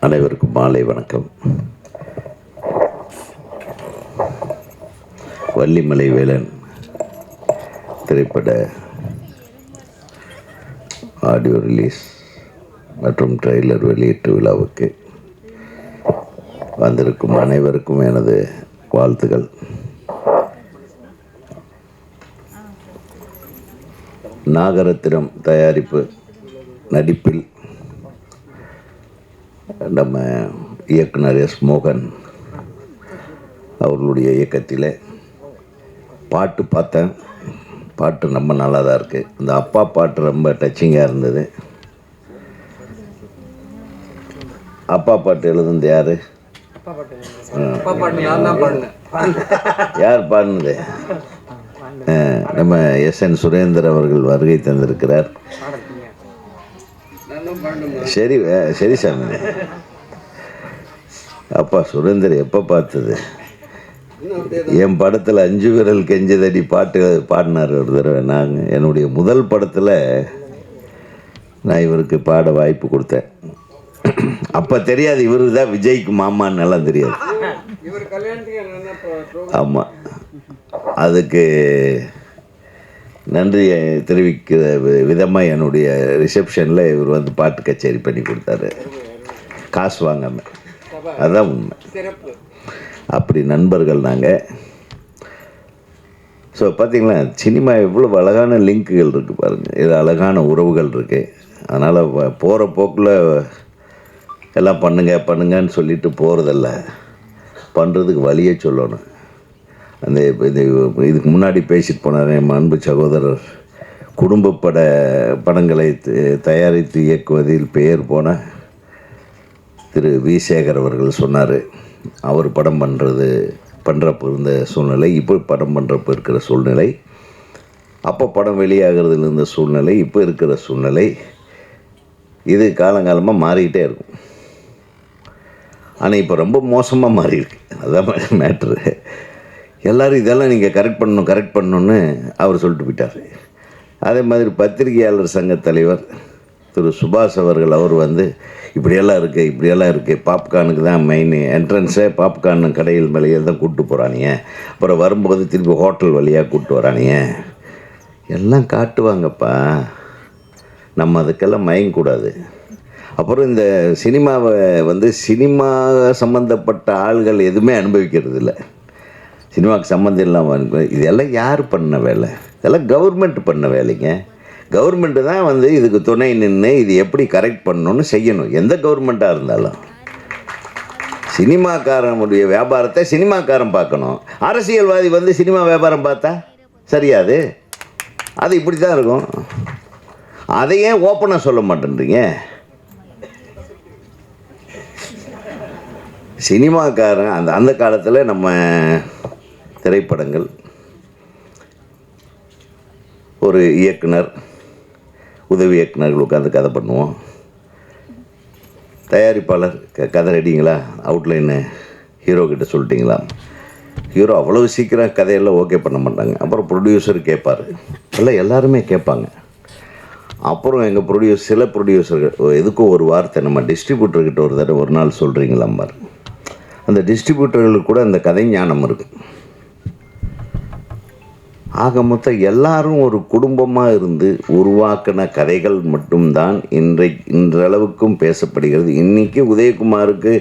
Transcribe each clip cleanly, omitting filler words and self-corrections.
அனைவருக்கும் மாலை வணக்கம். வள்ளிமலை வேலன் திரைப்பட ஆடியோ ரிலீஸ் மற்றும் ட்ரெய்லர் வெளியீட்டு விழாவுக்கு வந்திருக்கும் அனைவருக்கும் எனது வாழ்த்துக்கள். நாகரத்தினம் தயாரிப்பு நடிப்பில் நம்ம இயக்குனர் எஸ் மோகன் அவர்களுடைய இயக்கத்தில் பாட்டு பார்த்தேன். பாட்டு ரொம்ப நல்லா தான் இருக்குது. இந்த அப்பா பாட்டு ரொம்ப டச்சிங்காக இருந்தது. அப்பா பாட்டு எழுதுனது யார்? யார் பாடினது? நம்ம எஸ்என் சுரேந்தர் அவர்கள் வருகை தந்திருக்கிறார். சரி சரி சாமி. அப்பா சுரேந்தர் எப்போ பார்த்தது? என் படத்தில் 5 விரல் கெஞ்சதடி பாட்டு பாடினார் ஒரு தடவை. நாங்கள் என்னுடைய முதல் படத்தில் நான் இவருக்கு பாட வாய்ப்பு கொடுத்தேன். அப்போ தெரியாது இவரு தான் விஜய்க்கு மாமான்னு எல்லாம் தெரியாது. ஆமாம், அதுக்கு நன்றி தெரிவிக்கிற விதமாக என்னுடைய ரிசப்ஷனில் இவர் வந்து பாட்டு கச்சேரி பண்ணி கொடுத்தாரு, காசு வாங்காமல். அதுதான் உண்மை. அப்படி நண்பர்கள் நாங்கள். ஸோ பார்த்திங்களா, சினிமா எவ்வளோ அழகான லிங்க்குகள் இருக்குது பாருங்கள். இது அழகான உறவுகள் இருக்குது. அதனால் போகிற போக்கில் எல்லாம் பண்ணுங்கன்னு சொல்லிட்டு போகிறதில்ல, பண்ணுறதுக்கு வழியே சொல்லணும். அந்த இதுக்கு முன்னாடி பேசிட்டு போனார் என் அன்பு சகோதரர். குடும்ப படங்களை தயாரித்து இயக்குவதில் பெயர் போன திரு வி சேகர் அவர்கள் சொன்னார். அவர் படம் பண்ணுறப்போ இருந்த சூழ்நிலை, இப்போ படம் பண்ணுறப்போ இருக்கிற சூழ்நிலை, அப்போ படம் வெளியாகிறதுல இருந்த சூழ்நிலை, இப்போ இருக்கிற சூழ்நிலை, இது காலங்காலமாக மாறிக்கிட்டே இருக்கும். ஆனால் இப்போ ரொம்ப மோசமாக மாறி இருக்கு. அதுதான் மேட்ரு. எல்லோரும் இதெல்லாம் நீங்கள் கரெக்ட் பண்ணணுன்னு அவர் சொல்லிட்டு போயிட்டார். அதே மாதிரி பத்திரிகையாளர் சங்க தலைவர் திரு சுபாஷ் அவர்கள், அவர் வந்து இப்படியெல்லாம் இருக்குது, பாப்கார்னுக்கு தான் மெயின் என்ட்ரன்ஸே, பாப்கார்னு கடையில் மேலேயே தான் கூப்பிட்டு போகிறானுங்க, அப்புறம் வரும்போது திருப்பி ஹோட்டல் வழியாக கூப்பிட்டு வரானுங்க, எல்லாம் காட்டுவாங்கப்பா, நம்ம அதுக்கெல்லாம் மயங்கக்கூடாது. அப்புறம் இந்த சினிமாவை வந்து சினிமா சம்மந்தப்பட்ட ஆள்கள் எதுவுமே அனுபவிக்கிறது இல்லை. சினிமாவுக்கு சம்மந்தம் இல்லாமல் இதெல்லாம் யார் பண்ண வேலை? இதெல்லாம் கவர்மெண்ட் பண்ண வேலைங்க. கவர்மெண்ட்டு தான் வந்து இதுக்கு துணை நின்று இது எப்படி கரெக்ட் பண்ணணும்னு செய்யணும், எந்த கவர்மெண்ட்டாக இருந்தாலும். சினிமாக்காரனுடைய வியாபாரத்தை சினிமாக்காரன் பார்க்கணும். அரசியல்வாதி வந்து சினிமா வியாபாரம் பார்த்தா சரியாது. அது இப்படி தான் இருக்கும். அதையே ஓப்பனாக சொல்ல மாட்டேன்றீங்க. சினிமாக்காரன் அந்த காலத்தில் நம்ம திரைப்படங்கள், ஒரு இயக்குனர், உதவி இயக்குனர்கள் உட்காந்து கதை பண்ணுவோம். தயாரிப்பாளர் கதை ரெடிங்களா, அவுட்லைனு ஹீரோ கிட்ட சொல்லிட்டிங்களா? ஹீரோ அவ்வளவு சீக்கிரம் கதையெல்லாம் ஓகே பண்ண மாட்டாங்க. அப்புறம் ப்ரொடியூசர் கேட்பார், எல்லாருமே கேட்பாங்க. அப்புறம் எங்கள் சில ப்ரொடியூசர்கள் எதுக்கும் ஒரு வார்த்தை நம்ம டிஸ்ட்ரிபியூட்டர்கிட்ட ஒரு தடவை ஒரு நாள் சொல்கிறீங்களாம்பார். அந்த டிஸ்ட்ரிபியூட்டர்களுக்கு கூட அந்த கதை ஞானம் இருக்குது. ஆக மொத்தம் எல்லாரும் ஒரு குடும்பமாக இருந்து உருவாக்கின கதைகள் மட்டும்தான் இன்றளவுக்கும் பேசப்படுகிறது. இன்றைக்கி உதயகுமாருக்கு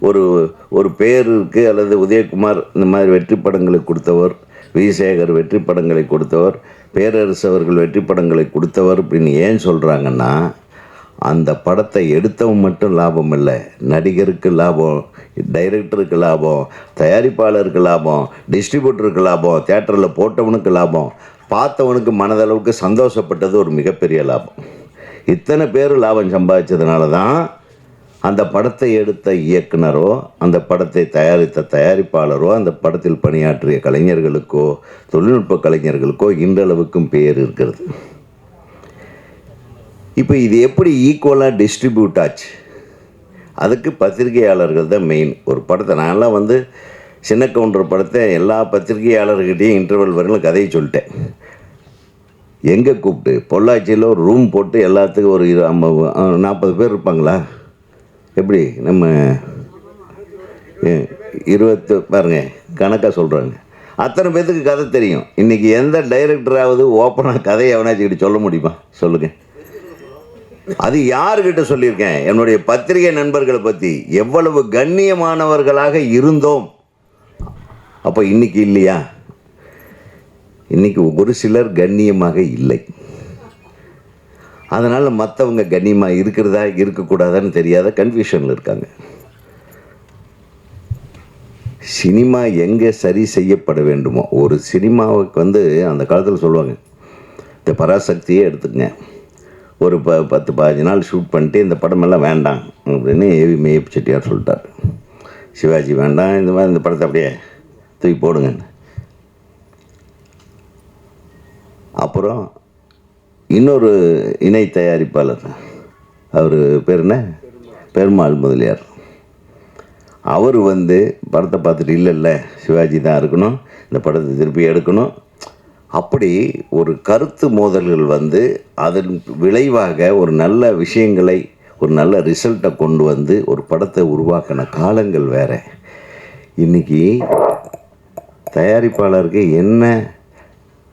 ஒரு பேர் இருக்குது, அல்லது உதயகுமார் இந்த மாதிரி வெற்றி படங்களை கொடுத்தவர், வி சேகர் வெற்றி படங்களை கொடுத்தவர், பேரரசு அவர்கள் வெற்றி படங்களை கொடுத்தவர் அப்படின்னு ஏன் சொல்கிறாங்கன்னா, அந்த படத்தை எடுத்தவன் மட்டும் லாபம் இல்லை, நடிகருக்கு லாபம், டைரக்டருக்கு லாபம், தயாரிப்பாளருக்கு லாபம், டிஸ்ட்ரிபியூட்டருக்கு லாபம், தியேட்டரில் போட்டவனுக்கு லாபம், பார்த்தவனுக்கு மனதளவுக்கு சந்தோஷப்பட்டது ஒரு மிகப்பெரிய லாபம். இத்தனை பேர் லாபம் சம்பாதிச்சதுனால தான் அந்த படத்தை எடுத்த இயக்குனரோ, அந்த படத்தை தயாரித்த தயாரிப்பாளரோ, அந்த படத்தில் பணியாற்றிய கலைஞர்களுக்கோ, தொழில்நுட்ப கலைஞர்களுக்கோ இன்றளவுக்கும் பெயர் இருக்கிறது. இப்போ இது எப்படி ஈக்குவலாக டிஸ்ட்ரிபியூட் ஆச்சு? அதுக்கு பத்திரிகையாளர்கள் தான் மெயின். ஒரு படத்தை நான்லாம் வந்து சின்ன கவுண்டர் படத்தை எல்லா பத்திரிகையாளர்கிட்டையும் இன்டர்வல் வரையிலும் கதையை சொல்லிட்டேன். எங்கே கூப்பிட்டு பொள்ளாச்சியில் ஒரு ரூம் போட்டு எல்லாத்துக்கும் ஒரு 40 பேர் இருப்பாங்களா? எப்படி நம்ம 20 பாருங்க கணக்காக சொல்கிறாங்க. அத்தனை பேர்த்துக்கு கதை தெரியும். இன்றைக்கி எந்த டைரக்டராவது ஓப்பனாக கதையை எவனாச்சுக்கிட்ட சொல்ல முடியுமா சொல்லுங்கள்? அது யாருக்கிட்ட சொல்லியிருக்கேன்? என்னுடைய பத்திரிகை நண்பர்களை பற்றி எவ்வளவு கண்ணியமானவர்களாக இருந்தோம். அப்போ இன்னைக்கு இல்லையா? இன்னைக்கு ஒரு சிலர் கண்ணியமாக இல்லை. அதனால் மற்றவங்க கண்ணியமாக இருக்கிறதா இருக்கக்கூடாதான்னு தெரியாத கன்ஃபியூஷனில் இருக்காங்க. சினிமா எங்கே சரி செய்யப்பட வேண்டுமோ, ஒரு சினிமாவுக்கு அந்த காலத்தில் சொல்லுவாங்க, இந்த பராசக்தியே எடுத்துக்கங்க, ஒரு 10-15 நாள் ஷூட் பண்ணிட்டு இந்த படமெல்லாம் வேண்டாம் அப்படின்னு ஏவி மேயப் செட்டியார் சொல்லிட்டார். சிவாஜி வேண்டாம், இந்த மாதிரி இந்த படத்தை அப்படியே தூக்கி போடுங்க. அப்புறம் இன்னொரு இணை தயாரிப்பாளர், அவர் பேர் என்ன, பெருமாள் முதலியார், அவர் படத்தை பார்த்துட்டு இல்லை சிவாஜி தான் இருக்கணும், இந்த படத்தை திருப்பி எடுக்கணும். அப்படி ஒரு கருத்து மோதல்கள் அதன் விளைவாக ஒரு நல்ல விஷயங்களை, ஒரு நல்ல ரிசல்ட்டை கொண்டு ஒரு படத்தை உருவாக்கின காலங்கள் வேறு. இன்றைக்கி தயாரிப்பாளருக்கு என்ன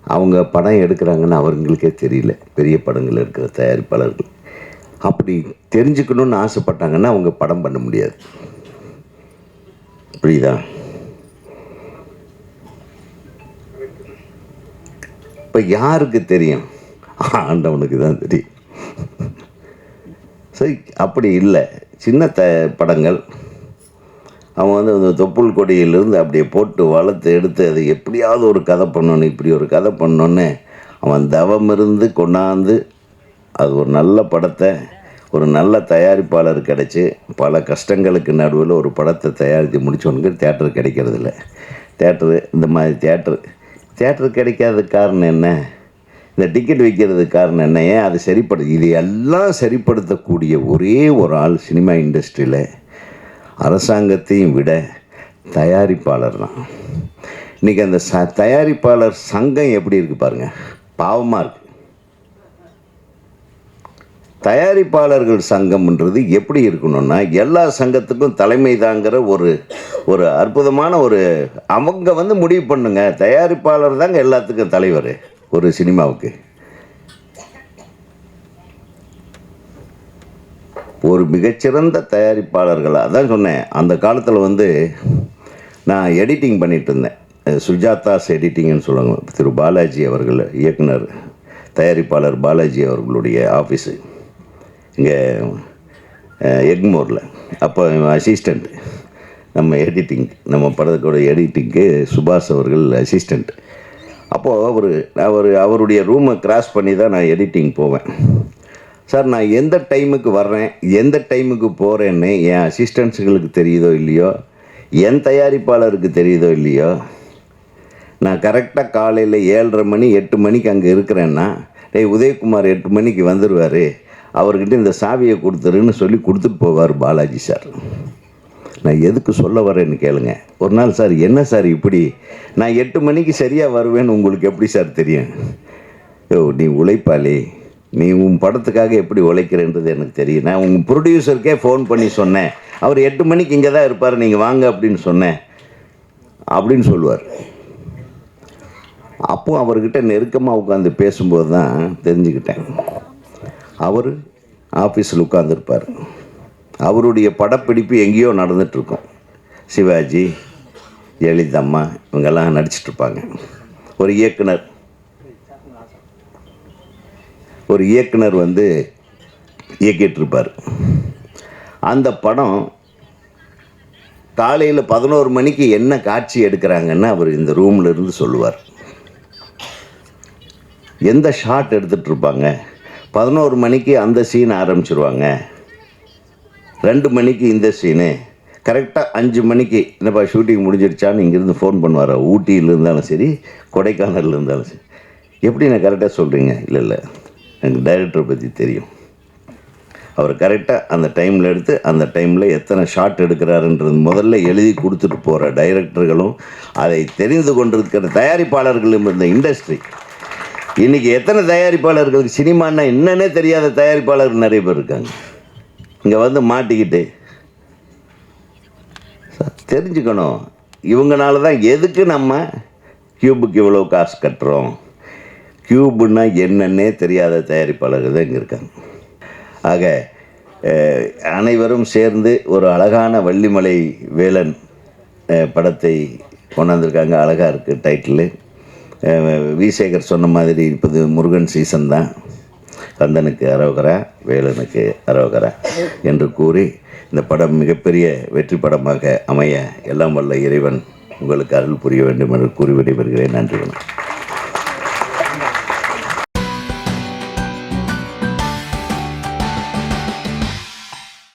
அவங்க படம் எடுக்கிறாங்கன்னு அவங்களுக்கே தெரியல. பெரிய படங்கள் இருக்கிற தயாரிப்பாளர்கள் அப்படி தெரிஞ்சுக்கணுன்னு ஆசைப்பட்டாங்கன்னா அவங்க படம் பண்ண முடியாது. புரியுதா? இப்போ யாருக்கு தெரியும்? ஆண்டவனுக்கு தான் தெரியும். சரி, அப்படி இல்லை. சின்ன படங்கள் அவன் அந்த தொப்புள் கொடியிலிருந்து அப்படியே போட்டு வளர்த்து எடுத்து அது எப்படியாவது ஒரு கதை பண்ணணும், இப்படி ஒரு கதை பண்ணோன்னு அவன் தவம் இருந்து கொண்டாந்து அது ஒரு நல்ல படத்தை ஒரு நல்ல தயாரிப்பாளர் கிடச்சி பல கஷ்டங்களுக்கு நடுவில் ஒரு படத்தை தயாரித்து முடித்தவனுக்கு தேட்டர் கிடைக்கிறதில்ல. தேட்டரு இந்த மாதிரி தேட்டரு கிடைக்காததுக்கு காரணம் என்ன? இந்த டிக்கெட் விற்கிறதுக்கு காரணம் என்ன? ஏன் அது இது எல்லாம் சரிப்படுத்தக்கூடிய ஒரே ஒரு ஆள் சினிமா இண்டஸ்ட்ரியில் அரசாங்கத்தையும் விட தயாரிப்பாளர் தான். இன்றைக்கி அந்த தயாரிப்பாளர் சங்கம் எப்படி இருக்குது பாருங்கள், பாவமாக இருக்குது. தயாரிப்பாளர்கள் சங்கம்ன்றது எப்படி இருக்கணும்னா, எல்லா சங்கத்துக்கும் தலைமை தாங்கிற ஒரு அற்புதமான அவங்க முடிவு பண்ணுங்க. தயாரிப்பாளர் தாங்க எல்லாத்துக்கும் தலைவர் ஒரு சினிமாவுக்கு. ஒரு மிகச்சிறந்த தயாரிப்பாளர்களாக தான் சொன்னேன். அந்த காலத்தில் நான் எடிட்டிங் பண்ணிகிட்டு இருந்தேன். சுஜாதாஸ் எடிட்டிங்னு சொல்லுவாங்க. திரு பாலாஜி அவர்கள் இயக்குனர், தயாரிப்பாளர் பாலாஜி அவர்களுடைய ஆஃபீஸு இங்கே எக்மோரில். அப்போ அசிஸ்டண்ட், நம்ம எடிட்டிங், நம்ம படத்தோட எடிட்டிங்க்கு சுபாஷ் அவர்கள் அசிஸ்டண்ட். அப்போது அவருடைய ரூமை கிராஸ் பண்ணி தான் நான் எடிட்டிங் போவேன். சார், நான் எந்த டைமுக்கு வர்றேன், எந்த டைமுக்கு போகிறேன்னு என் அசிஸ்டண்ட்ஸுங்களுக்கு தெரியுதோ இல்லையோ, என் தயாரிப்பாளருக்கு தெரியுதோ இல்லையோ, நான் கரெக்டாக காலையில் 7:30 மணி 8 மணிக்கு அங்கே இருக்கிறேன்னா, உதயகுமார் 8 மணிக்கு வந்துடுவார், அவர்கிட்ட இந்த சாவியை கொடுத்துருன்னு சொல்லி கொடுத்துட்டு போவார் பாலாஜி சார். நான் எதுக்கு சொல்ல வரேன்னு கேளுங்க. ஒரு நாள், சார் என்ன சார் இப்படி, நான் 8 மணிக்கு சரியாக வருவேன்னு உங்களுக்கு எப்படி சார் தெரியும்? நீ உழைப்பாளி, நீ உன் படத்துக்காக எப்படி உழைக்கிறன்றது எனக்கு தெரியும். நான் உங்கள் ப்ரொடியூசருக்கே ஃபோன் பண்ணி சொன்னேன், அவர் 8 மணிக்கு இங்கே தான் இருப்பார், நீங்கள் வாங்க அப்படின்னு சொன்னேன் அப்படின்னு சொல்லுவார். அப்போ அவர்கிட்ட நெருக்கமாக உட்காந்து பேசும்போது தான் தெரிஞ்சுக்கிட்டேன். அவர் ஆஃபீஸில் உட்காந்துருப்பார், அவருடைய படப்பிடிப்பு எங்கேயோ நடந்துகிட்ருக்கோம். சிவாஜி, ஜெயலலிதம்மா இவங்கெல்லாம் நடிச்சிட்ருப்பாங்க. ஒரு இயக்குனர் இயக்கிட்டுருப்பார். அந்த படம் காலையில் 11 மணிக்கு என்ன காட்சி எடுக்கிறாங்கன்னு அவர் இந்த ரூமில் இருந்து சொல்லுவார். எந்த ஷாட் எடுத்துகிட்ருப்பாங்க, 11 மணிக்கு அந்த சீன் ஆரம்பிச்சிருவாங்க, 2 மணிக்கு இந்த சீனு, கரெக்டாக 5 மணிக்கு என்னப்பா ஷூட்டிங் முடிஞ்சிருச்சான்னு இங்கேருந்து ஃபோன் பண்ணுவார். ஊட்டியில் இருந்தாலும் சரி, கொடைக்கானலில் இருந்தாலும் சரி. எப்படி நான் கரெக்டாக சொல்கிறீங்க? இல்லை, எனக்கு டைரக்டரை பற்றி தெரியும். அவர் கரெக்டாக அந்த டைமில் எடுத்து அந்த டைமில் எத்தனை ஷாட் எடுக்கிறாருன்றது முதல்ல எழுதி கொடுத்துட்டு போகிற டைரக்டர்களும் அதை தெரிந்து கொண்டிருக்கிற தயாரிப்பாளர்களும் இந்த இண்டஸ்ட்ரி. இன்றைக்கி எத்தனை தயாரிப்பாளர்களுக்கு சினிமான்னா என்னன்னே தெரியாத தயாரிப்பாளர்கள் நிறைய பேர் இருக்காங்க. இங்கே மாட்டிக்கிட்டு தெரிஞ்சுக்கணும். இவங்கனால தான் எதுக்கு நம்ம கியூபுக்கு இவ்வளோ காசு கட்டுறோம். கியூபுன்னா என்னன்னே தெரியாத தயாரிப்பாளர்கள் தான் இங்கே இருக்காங்க. ஆக அனைவரும் சேர்ந்து ஒரு அழகான வள்ளிமலை வேலன் படத்தை கொண்டாந்துருக்காங்க. அழகாக இருக்குது டைட்டிலு. வி. சேகர் சொன்ன மாதிரி இப்போது முருகன் சீசன் தான். கந்தனுக்கு அரோகரா, வேலனுக்கு அரோகரா என்று கூறி இந்த படம் மிகப்பெரிய வெற்றி படமாக அமைய எல்லாம் வல்ல இறைவன் உங்களுக்கு அருள் புரிய வேண்டும் என்று கூறி விடைபெறுகிறேன். நன்றி.